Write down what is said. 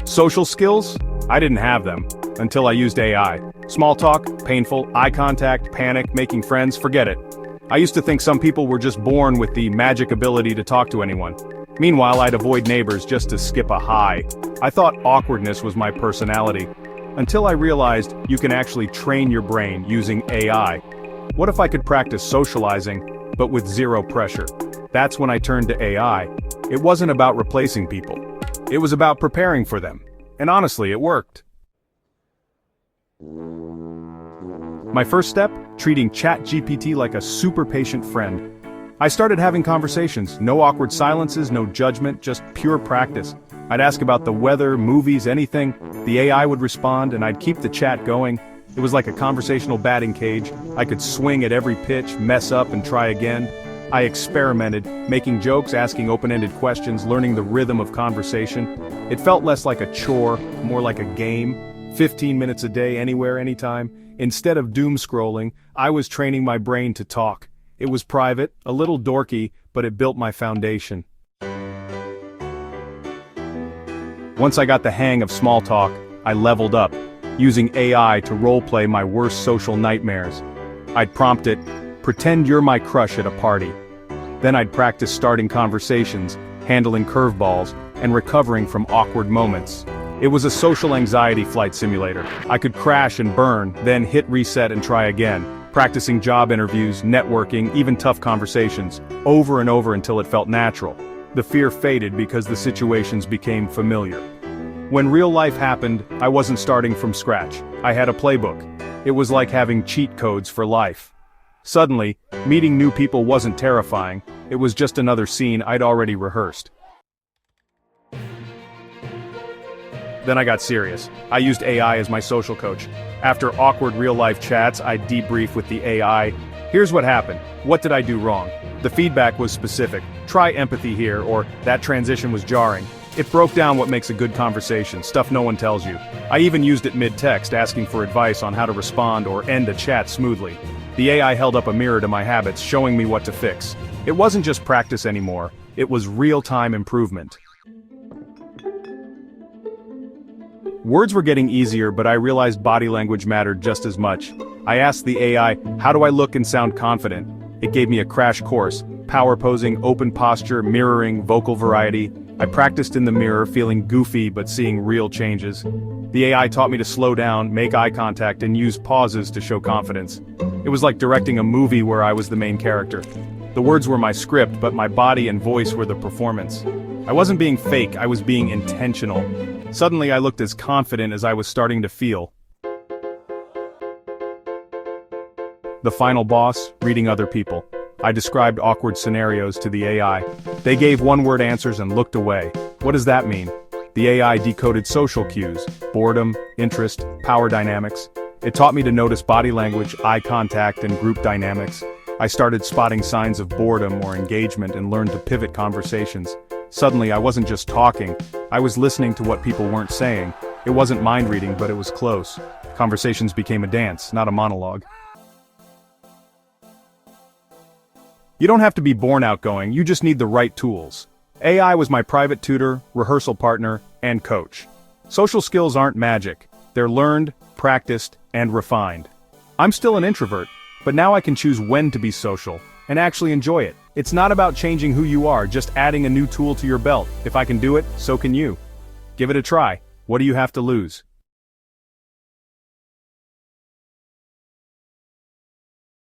Social skills? I didn't have them until I used AI. Small talk, painful, eye contact, panic, making friends, forget it. I used to think some people were just born with the magic ability to talk to anyone. Meanwhile, I'd avoid neighbors just to skip a hi. I thought awkwardness was my personality. Until I realized you can actually train your brain using AI. What if I could practice socializing, but with zero pressure? That's when I turned to AI. It wasn't about replacing people. It was about preparing for them. And honestly, it worked. My first step? Treating ChatGPT like a super patient friend. I started having conversations, no awkward silences, no judgment, just pure practice. I'd ask about the weather, movies, anything. The AI would respond and I'd keep the chat going. It was like a conversational batting cage. I could swing at every pitch, mess up and try again. I experimented, making jokes, asking open-ended questions, learning the rhythm of conversation. It felt less like a chore, more like a game. 15 minutes a day, anywhere, anytime. Instead of doom scrolling, I was training my brain to talk. It was private, a little dorky, but it built my foundation. Once I got the hang of small talk, I leveled up, using AI to role-play my worst social nightmares. I'd prompt it, pretend you're my crush at a party. Then I'd practice starting conversations, handling curveballs, and recovering from awkward moments. It was a social anxiety flight simulator. I could crash and burn, then hit reset and try again, practicing job interviews, networking, even tough conversations, over and over until it felt natural. The fear faded because the situations became familiar. When real life happened, I wasn't starting from scratch. I had a playbook. It was like having cheat codes for life. Suddenly, meeting new people wasn't terrifying, it was just another scene I'd already rehearsed. Then I got serious. I used AI as my social coach. After awkward real-life chats, I'd debrief with the AI. Here's what happened. What did I do wrong? The feedback was specific. Try empathy here, or that transition was jarring. It broke down what makes a good conversation, stuff no one tells you. I even used it mid-text, asking for advice on how to respond or end a chat smoothly. The AI held up a mirror to my habits, showing me what to fix. It wasn't just practice anymore, it was real-time improvement. Words were getting easier, but I realized body language mattered just as much. I asked the AI, how do I look and sound confident? It gave me a crash course, power posing, open posture, mirroring, vocal variety. I practiced in the mirror, feeling goofy but seeing real changes. The AI taught me to slow down, make eye contact, and use pauses to show confidence. It was like directing a movie where I was the main character. The words were my script, but my body and voice were the performance. I wasn't being fake, I was being intentional. Suddenly I looked as confident as I was starting to feel. The final boss, reading other people. I described awkward scenarios to the AI. They gave one-word answers and looked away. What does that mean? The AI decoded social cues, boredom, interest, power dynamics. It taught me to notice body language, eye contact, and group dynamics. I started spotting signs of boredom or engagement and learned to pivot conversations. Suddenly I wasn't just talking, I was listening to what people weren't saying. It wasn't mind reading, but it was close. Conversations became a dance, not a monologue. You don't have to be born outgoing, you just need the right tools. AI was my private tutor, rehearsal partner, and coach. Social skills aren't magic. They're learned, practiced, and refined. I'm still an introvert, but now I can choose when to be social, and actually enjoy it. It's not about changing who you are, just adding a new tool to your belt. If I can do it, so can you. Give it a try. What do you have to lose?